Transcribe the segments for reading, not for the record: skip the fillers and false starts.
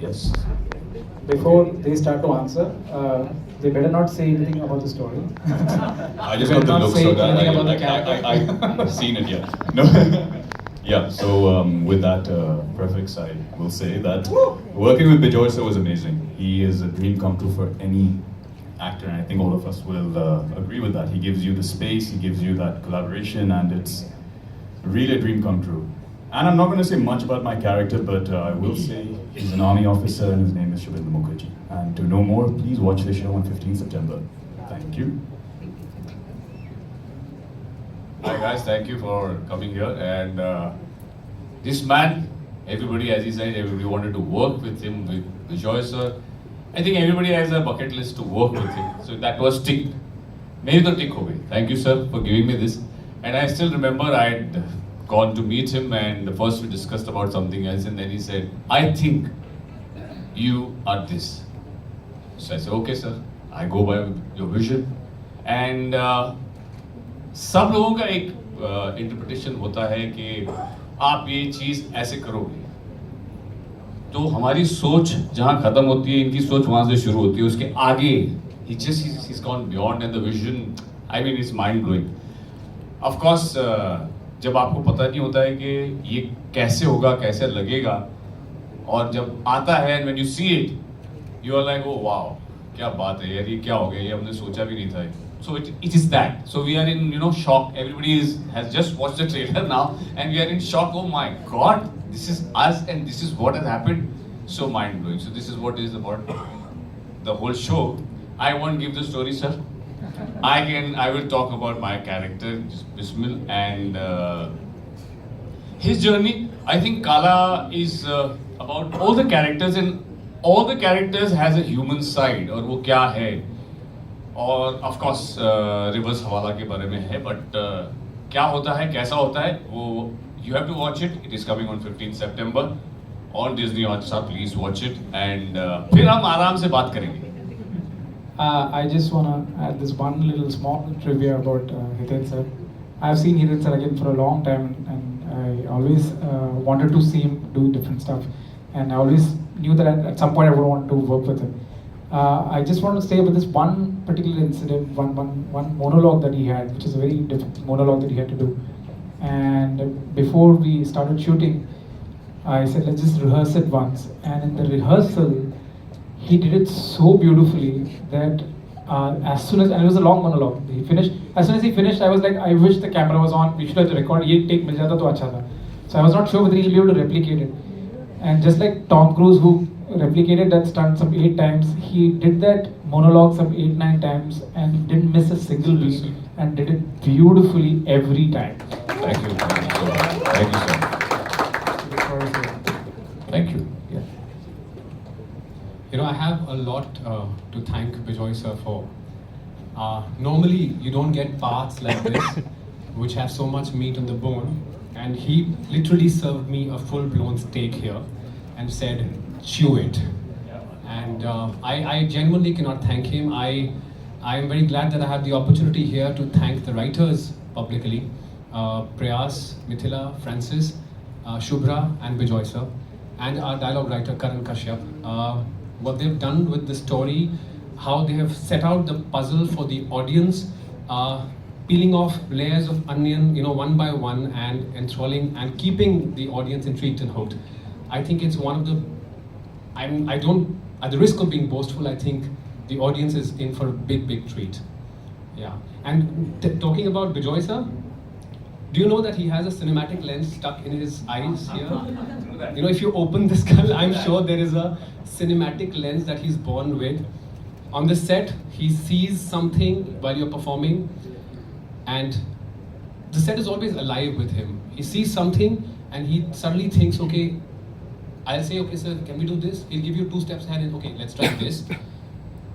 Yes. Before they start to answer, they better not say anything about the story. I just They got the better not look, say so that anything about the character. I've seen it, yeah. No. Yeah, so with that prefix, I will say that working with Bijoy sir was amazing. He is a dream come true for any actor, and I think all of us will agree with that. He gives you the space, he gives you that collaboration, and it's really a dream come true. And I'm not going to say much about my character, but I will say he's an army officer and his name is Shubhendra Mukherjee. And to know more, please watch the show on 15th September. Thank you. Hi guys, thank you for coming here. And this man, everybody, as he said, everybody wanted to work with him, with Bijoy sir. I think everybody has a bucket list to work with him. So that was ticked. Maybe the tick ho gayi. Thank you sir for giving me this. And I still remember I had gone to meet him and first we discussed about something else and then he said, I think you are this. So I said, okay sir, I go by your vision. And सब लोगों का एक interpretation होता है कि आप ये चीज़ ऐसे करोगे तो हमारी सोच जहाँ खत्म होती है इनकी सोच वहाँ से शुरू होती है उसके आगे he's gone beyond and the vision I mean it's mind blowing. Of course जब आपको पता नहीं होता है कि ये कैसे होगा कैसे लगेगा और जब आता है and when you see it you are like oh wow क्या बात है यार ये क्या हो गया ये हमने सोचा भी नहीं था. So it is that. So we are in shock. Everybody has just watched the trailer now and we are in shock. Oh my God, this is us and this is what has happened. So mind blowing. So this is what is about the whole show. I won't give the story, sir. I will talk about my character, Bismil, and his journey. I think Kaala is about all the characters and all the characters has a human side. और वो क्या है? और of course reverse हवाला के बारे में है. But क्या होता है, कैसा होता है, वो you have to watch it. It is coming on 15th September on Disney Hotstar. Please watch it and फिर हम आराम से बात करेंगे. I just want to add this one little small trivia about Hiten sir. I've seen Hiten sir again for a long time and I always wanted to see him do different stuff and I always knew that at some point I would want to work with him. I just want to say about this one particular incident, one monologue that he had, which is a very difficult monologue that he had to do. And before we started shooting, I said, let's just rehearse it once. And in the rehearsal, he did it so beautifully that as soon as, and it was a long monologue, he finished, as soon as he finished, I was like, I wish the camera was on, we should have recorded, ye take mil jata to acha tha. So I was not sure whether he'll be able to replicate it. And just like Tom Cruise, who replicated that stunt some 8 times, he did that monologue some 8-9 times and didn't miss a single beat and did it beautifully every time. Thank you. Thank you, sir. Thank you. Yeah. You know, I have a lot to thank Bijoy sir for. Normally, you don't get parts like this, which have so much meat on the bone, and he literally served me a full-blown steak here and said, chew it. And I genuinely cannot thank him. I am very glad that I have the opportunity here to thank the writers publicly, Prayas, Mithila, Francis, Shubhra and Bijoy sir, and our dialogue writer Karan Kashyap. What they've done with the story, how they have set out the puzzle for the audience, peeling off layers of onion, one by one, and enthralling and keeping the audience intrigued and hooked. I think it's one of the, I don't, at the risk of being boastful, I think the audience is in for a big treat. Yeah. And talking about Bijoy sir, do you know that he has a cinematic lens stuck in his eyes here? If you open the skull, I'm sure there is a cinematic lens that he's born with. On the set, he sees something while you're performing, and the set is always alive with him. He sees something and he suddenly thinks, okay, I'll say, okay sir, can we do this? He'll give you 2 steps ahead and okay, let's try this.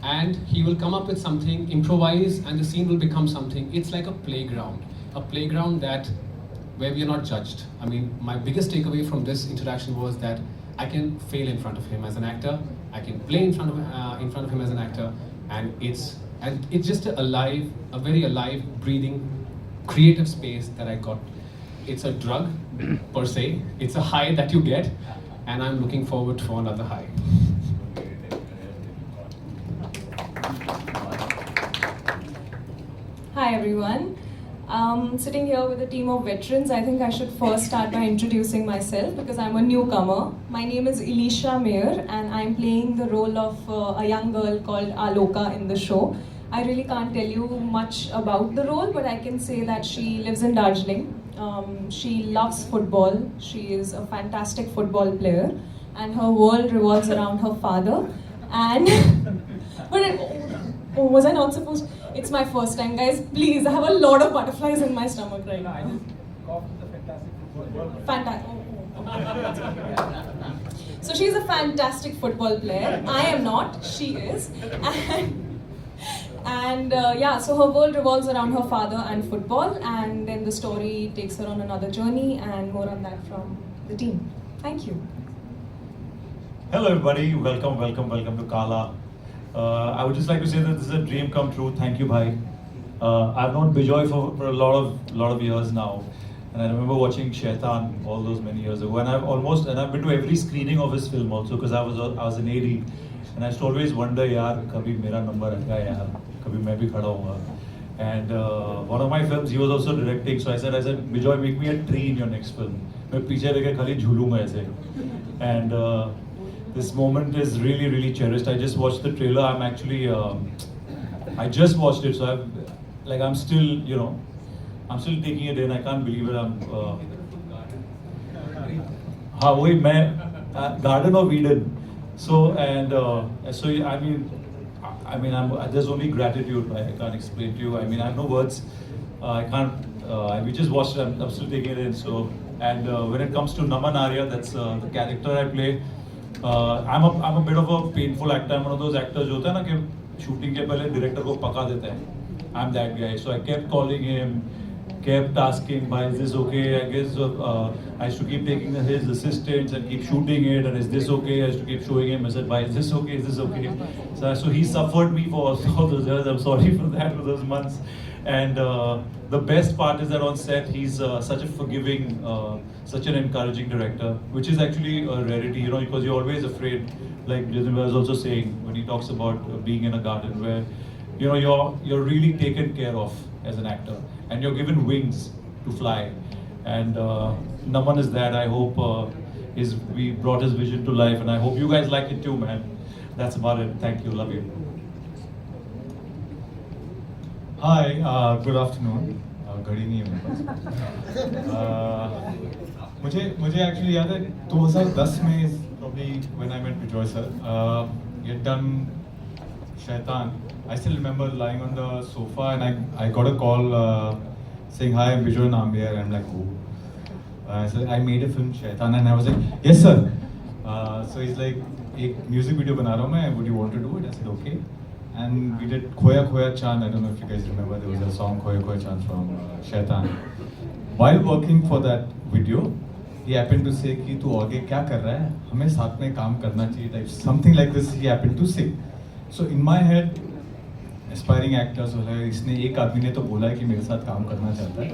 And he will come up with something, improvise, and the scene will become something. It's like a playground that where we are not judged. I mean, my biggest takeaway from this interaction was that I can fail in front of him as an actor, I can play in front of him as an actor, and it's just a very alive, breathing, creative space that I got it's a drug per se. It's a high that you get, and I'm looking forward for another high. Hi everyone. Sitting here with a team of veterans, I think I should first start by introducing myself because I'm a newcomer. My name is Elisha Mayer and I'm playing the role of a young girl called Aloka in the show. I really can't tell you much about the role, but I can say that she lives in Darjeeling. She loves football. She is a fantastic football player and her world revolves around her father. And oh, was I not supposed? It's my first time, guys. Please, I have a lot of butterflies in my stomach right now. I just coughed the fantastic football. Fantastic. So she's a fantastic football player. I am not. She is. And yeah, so her world revolves around her father and football, and then the story takes her on another journey, and more on that from the team. Thank you. Hello everybody, welcome to Kaala. I would just like to say that this is a dream come true. Thank you, bhai. I've known Bijoy for a lot of years now, and I remember watching Shaitan all those many years ago. And I've been to every screening of his film also because I was an AD, and I used to always wonder, yaar, kabhi mera number aega yaar, kabhi main bhi khada hounga. And one of my films, he was also directing. So I said, Bijoy, make me a tree in your next film. मैं पीछे रह के खाली झूलूंगा ऐसे. And this moment is really cherished. I just watched the trailer. I'm actually, I just watched it, so I'm still, I'm still taking it in. I can't believe it. हाँ वही मैं Garden of Eden. So there's only gratitude. I can't explain to you. I mean, I have no words. I can't. We just watched it. I'm still taking it in. So when it comes to Naman Arya, that's the character I play. I'm a bit of a painful actor. I'm one of those actors जो होता है ना कि shooting के पहले director को पका देते हैं. I'm that guy. So I kept calling him, kept asking, "Bhai, is this okay?" I guess I used to keep taking his assistants and keep shooting it. And is this okay? I used to keep showing him. I said, "Bhai, is this okay? Is this okay?" So he suffered me for all those years. I'm sorry for that, for those months. And the best part is that on set, he's such a forgiving, such an encouraging director, which is actually a rarity, because you're always afraid, like Jitendra was also saying, when he talks about being in a garden where, you're really taken care of as an actor, and you're given wings to fly. And Naman is that. I hope we brought his vision to life, and I hope you guys like it too, man. That's about it. Thank you. Love you. Hi, good afternoon. घड़ी नहीं है मेरे पास. मुझे actually याद है 2010 में probably when I met Bijoy sir. He had done Shaitan. I still remember lying on the sofa and I got a call saying, "Hi, I'm Bijoy Nambiar." And I'm like, "Who?" I said, "I made a film Shaitan," and I was like, "Yes sir." So he's like, "एक music video बना रहा हूँ मैं. Would you want to do it?" I said, "Okay." And we did Khoya Khoya Chand. I don't know if you guys remember, there was a song Khoya Khoya Chand from Shaitan. While working for that video, he happened to say कि तू आगे क्या कर रहा है, हमें साथ में काम करना चाहिए, like something like this he happened to say. So in my head, aspiring actors हो रहे, इसने एक आदमी ने तो बोला है कि मेरे साथ काम करना चाहता है.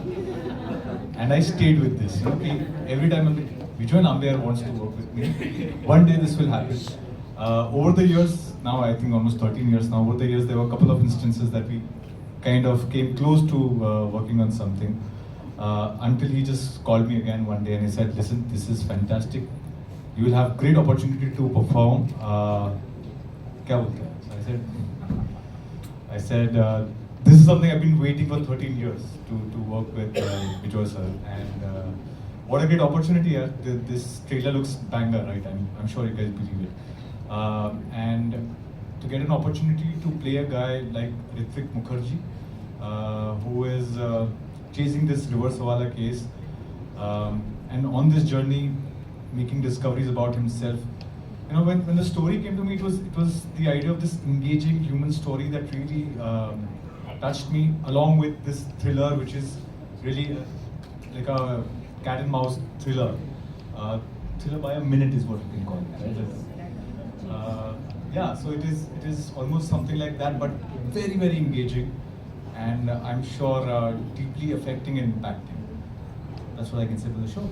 And I stayed with this, कि every time Bijoy Nambiar wants to work with me, one day this will happen. Over the years, now I think almost 13 years now, over the years there were a couple of instances that we kind of came close to working on something until he just called me again one day and he said, "Listen, this is fantastic. You will have great opportunity to perform." क्या बोलते हैं? So I said, this is something I've been waiting for 13 years to work with Bijoy sir, and what a great opportunity. This trailer looks banger, right? I'm sure you guys believe it. And to get an opportunity to play a guy like Ritwik Mukherjee, who is chasing this reverse hawala case, and on this journey making discoveries about himself. When the story came to me, it was the idea of this engaging human story that really touched me, along with this thriller, which is really like a cat and mouse thriller. Thriller by a minute is what you can call it, right? Yeah, so it is almost something like that, but very engaging, and I'm sure deeply affecting and impacting. that's what I can say for the show.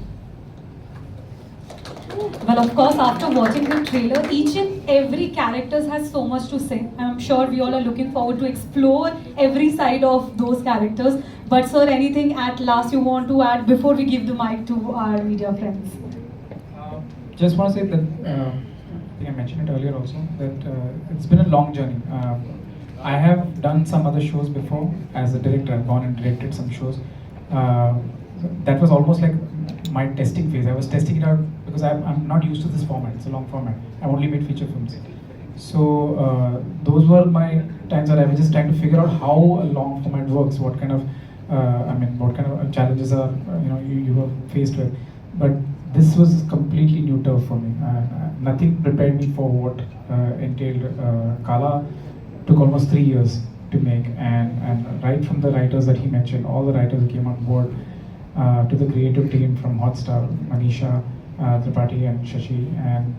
Well, of course, after watching the trailer, each and every character has so much to say. And I'm sure we all are looking forward to explore every side of those characters. But sir, anything at last you want to add before we give the mic to our media friends? Just want to say that, I think I mentioned it earlier also, that it's been a long journey. I have done some other shows before as a director. I've gone and directed some shows. That was almost like my testing phase. I was testing it out because I'm not used to this format. It's a long format. I've only made feature films. So those were my times that I was just trying to figure out how a long format works, what kind of, what kind of challenges are you were faced with. But this was completely new turf for me. Nothing prepared me for what entailed. Kaala took almost 3 years to make, and right from the writers that he mentioned, all the writers who came on board, to the creative team from Hotstar, Manisha, Tripathi and Shashi, and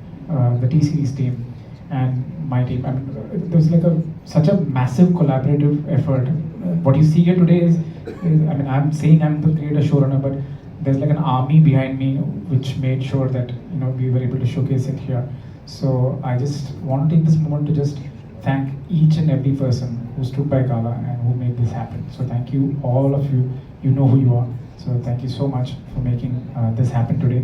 the T-Series team, and my team. There's like such a massive collaborative effort. What you see here today is I'm saying I'm the creator showrunner, but there's like an army behind me which made sure that we were able to showcase it here. So I just want to take this moment to just thank each and every person who stood by Kaala and who made this happen. So thank you, all of you. You know who you are. So thank you so much for making this happen today.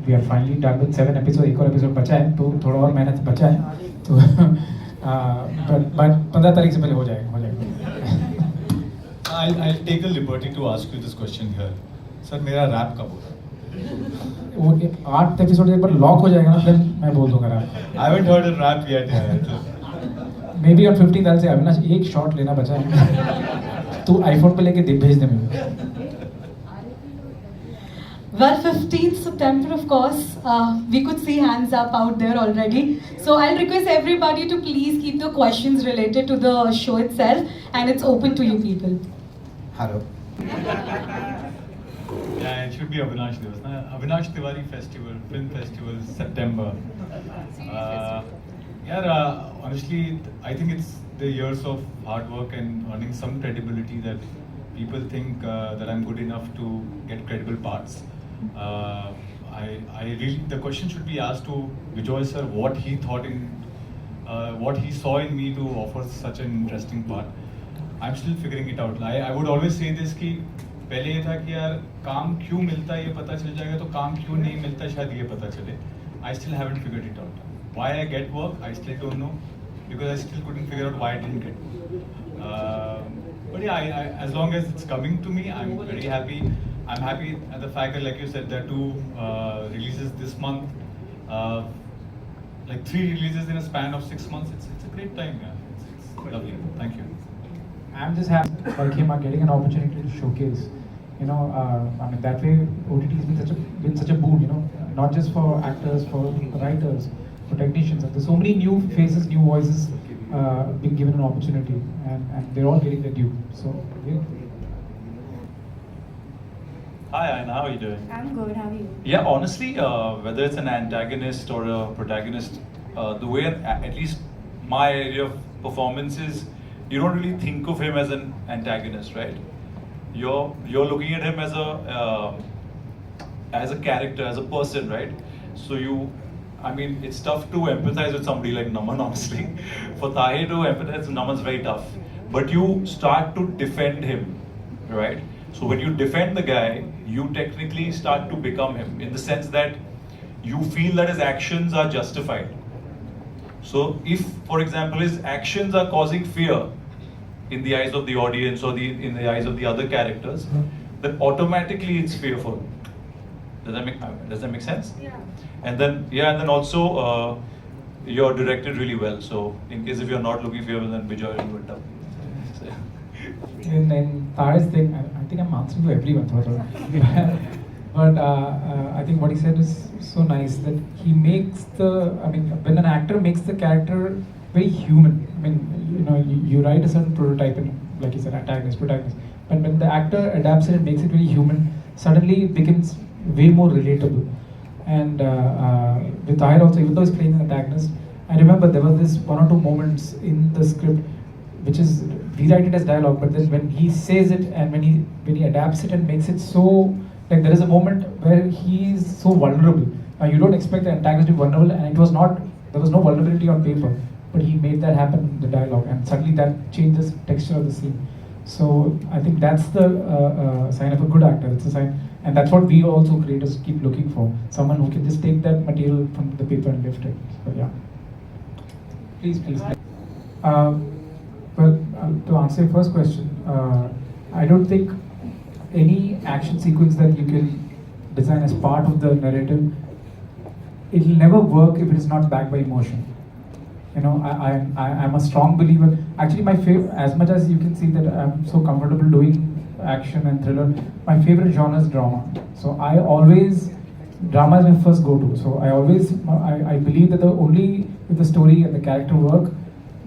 We are finally done with 7 episodes. एक और episode बचा है, तो थोड़ा और मेहनत बचा है. तो but 15 तारीख से पहले हो जाएगा. I'll take a liberty to ask you this question here. Sir, मेरा rap कब होगा? वो 8 एपिसोड एक बार लॉक हो जाएगा ना, फिर मैं बोल दूंगा rap. I haven't heard a rap yet. Maybe on 15th I'll say Avinash एक शॉट लेना बचा है, तू आईफोन पे लेके भेज दे मुझे. Well, 15th September, of course, we could see hands up out there already. So I'll request everybody to please keep the questions related to the show itself, and it's open to you people. Hello. Yeah, it should be Avinash Divas. Avinash Tiwari Festival, Film Festival, September. Honestly, I think it's the years of hard work and earning some credibility that people think that I'm good enough to get credible parts. The question should be asked to Bijoy sir, what he thought what he saw in me to offer such an interesting part. I'm still figuring it out. I would always say this कि पहले ये था कि यार काम क्यों मिलता है ये पता चल जाएगा, तो काम क्यों नहीं मिलता शायद ये पता चले. I still haven't figured it out. Why I get work, I still don't know, because I still couldn't figure out why I didn't get work. But yeah, as long as it's coming to me, I'm very happy. I'm happy at the fact that, like you said, there are 2 releases this month. Like 3 releases in a span of 6 months. It's a great time, yeah. It's lovely. Thank you. I'm just happy like him are getting an opportunity to showcase. That way OTT has been such a boon. Not just for actors, for writers, for technicians. There's so many new faces, new voices being given an opportunity, and they're all getting their due. So yeah. Hi, Aina, how are you doing? I'm good, how are you? Yeah, honestly, whether it's an antagonist or a protagonist, the way, at least my area of performance is, you don't really think of him as an antagonist, right? You're looking at him as a character, as a person, right? So it's tough to empathize with somebody like Naman, honestly. For Tahir to empathize with Naman's very tough. But you start to defend him, right? So when you defend the guy, you technically start to become him, in the sense that you feel that his actions are justified. So if, for example, his actions are causing fear in the eyes of the audience or in the eyes of the other characters, then automatically it's fearful. Does that make sense? Yeah. And then also you're directed really well. So in case if you're not looking fearful, then Bijoy will do it. In Tahir's thing, I think I'm answering to everyone. But I think what he said is so nice, that he makes when an actor makes the character very human. You write a certain prototype, and like you said, antagonist, protagonist. But when the actor adapts it and makes it very human, suddenly it becomes way more relatable. And with Tahir also, even though he's playing an antagonist, I remember there was this 1 or 2 moments in the script which is rewrite it as dialogue, but then when he says it and when he adapts it and makes it so, like there is a moment where he is so vulnerable. You don't expect the antagonist to be vulnerable, and there was no vulnerability on paper, but he made that happen in the dialogue, and suddenly that changes the texture of the scene. So I think that's the sign of a good actor. It's a sign, and that's what we also creators keep looking for: someone who can just take that material from the paper and lift it. So yeah. Please. To answer your first question, I don't think any action sequence that you can design as part of the narrative, it'll never work if it is not backed by emotion. You know, I'm a strong believer. Actually, my favorite, as much as you can see that I'm so comfortable doing action and thriller, my favorite genre is drama. So drama is my first go-to. So I believe that only if the story and the character work,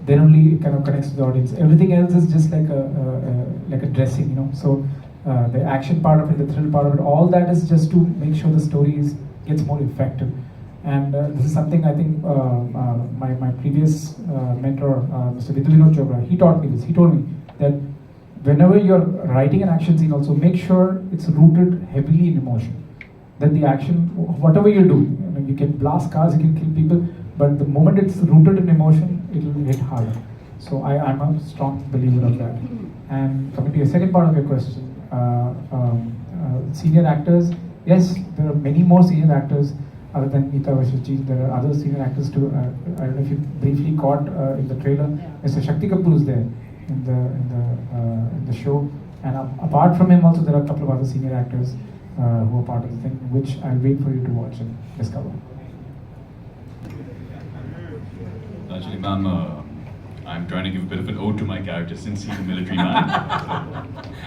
then only it kind of connects to the audience. Everything else is just like a dressing, you know. So the action part of it, the thrill part of it, all that is just to make sure the story gets more effective. And this is something I think my previous mentor, Mr. Vinod Chopra, he taught me this. He told me that whenever you're writing an action scene, also make sure it's rooted heavily in emotion. That the action, whatever you do, you can blast cars, you can kill people, but the moment it's rooted in emotion, it will hit harder. So I'm a strong believer of that. And coming to your second part of your question, senior actors, yes, there are many more senior actors other than Nita Vashiji. There are other senior actors too. I don't know if you briefly caught in the trailer, Mr. Shakti Kapoor is there in the show. And apart from him also, there are a couple of other senior actors who are part of the thing, which I'll wait for you to watch and discover. Actually, ma'am, I'm trying to give a bit of an ode to my character since he's a military man.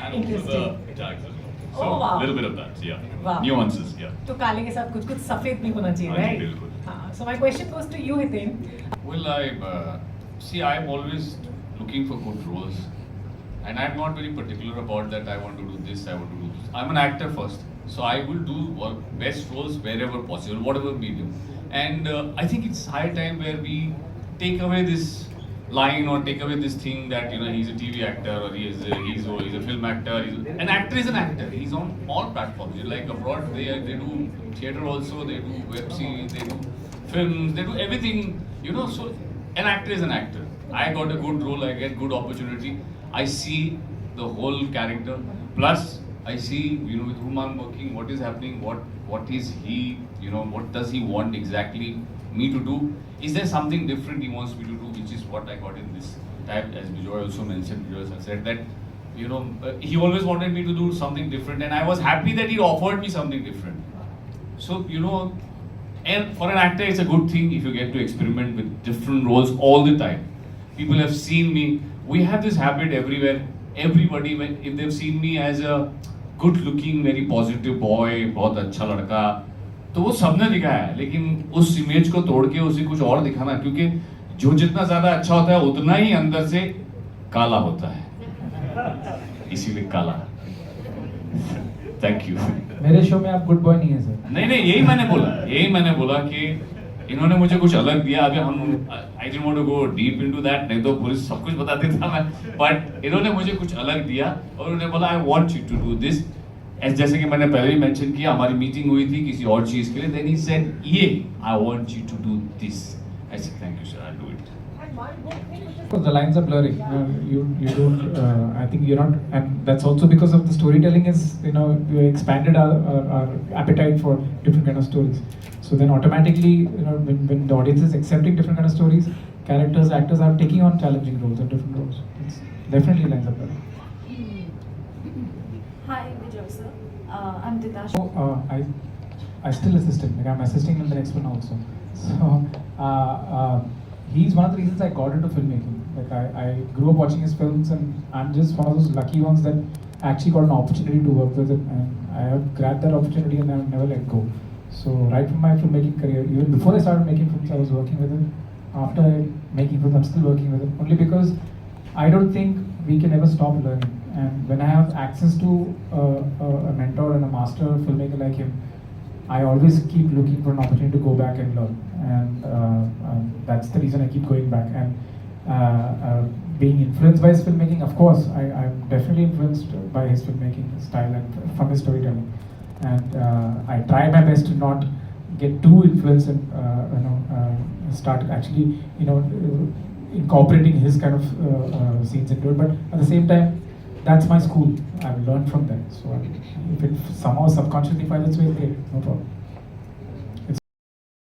And also the tags as well. So Oh, wow. a little bit of that, yeah. Wow. Nuances, yeah. तो काले के साथ कुछ सफेद भी होना चाहिए, हाँ जी, right? बिल्कुल. हाँ. So my question goes to you, Hiten. Well, I'm always looking for good roles, and I'm not very particular about that. I want to do this, I want to do this. I'm an actor first, so I will do best roles wherever possible, whatever medium. And I think it's high time where we take away this line or take away this thing that he's a TV actor or he's a film actor. An actor is an actor. He's on all platforms. Like abroad, they do theater also, they do web series, they do films, they do everything. So an actor is an actor. I got a good role, I get good opportunity. I see the whole character. Plus, I see with whom I'm working, what is happening, what is he, what does he want exactly me to do? Is there something different he wants me to do, which is what I got in this type, as Bijoy also mentioned. Bijoy said that, he always wanted me to do something different, and I was happy that he offered me something different. So, and for an actor, it's a good thing if you get to experiment with different roles all the time. People have seen me. We have this habit everywhere. Everybody, if they've seen me as a good-looking, very positive boy, बहुत अच्छा लड़का, तो वो सबने दिखा है, लेकिन उस इमेज को तोड़ के उसे कुछ और दिखाना, क्योंकि जो जितना ज्यादा अच्छा होता है उतना ही अंदर से काला होता है, इसीलिए काला. Thank you. मेरे शो में आप गुड बॉय नहीं है सर. नहीं, यही मैंने बोला कि इन्होंने मुझे कुछ अलग दिया. अभी हम I didn't want to go deep into that, नहीं तो पुलिस सब कुछ बता देता मैं, बट इन्होंने मुझे कुछ अलग दिया और उन्होंने बोला I want you to do this. जैसे कि मैंने पहले ही मेंशन किया, हमारी मीटिंग हुई थी किसी और चीज के लिए, then he said I want you to do this. I said thank you sir, I will do it. The lines are blurry. You don't. I think you're not, and that's also because of the storytelling is we expanded our appetite for different kind of stories. So then automatically when the audience is accepting different kind of stories, characters, actors are taking on challenging roles and different roles. It's definitely lines are blurry. Hi, Vijay sir. I'm Ditasha. So I still assist him. Like I'm assisting in the next one also. So he's one of the reasons I got into filmmaking. Like I grew up watching his films, and I'm just one of those lucky ones that actually got an opportunity to work with him, and I have grabbed that opportunity and I've never let go. So right from my filmmaking career, even before I started making films, I was working with him. After making films, I'm still working with him, only because I don't think we can ever stop learning. And when I have access to a mentor and a master filmmaker like him, I always keep looking for an opportunity to go back and learn, and that's the reason I keep going back. And being influenced by his filmmaking, of course, I'm definitely influenced by his filmmaking style and from his storytelling. And I try my best to not get too influenced and start actually incorporating his kind of scenes into it. But at the same time, that's my school. I've learned from that. So if it somehow subconsciously finds its way, great, no problem.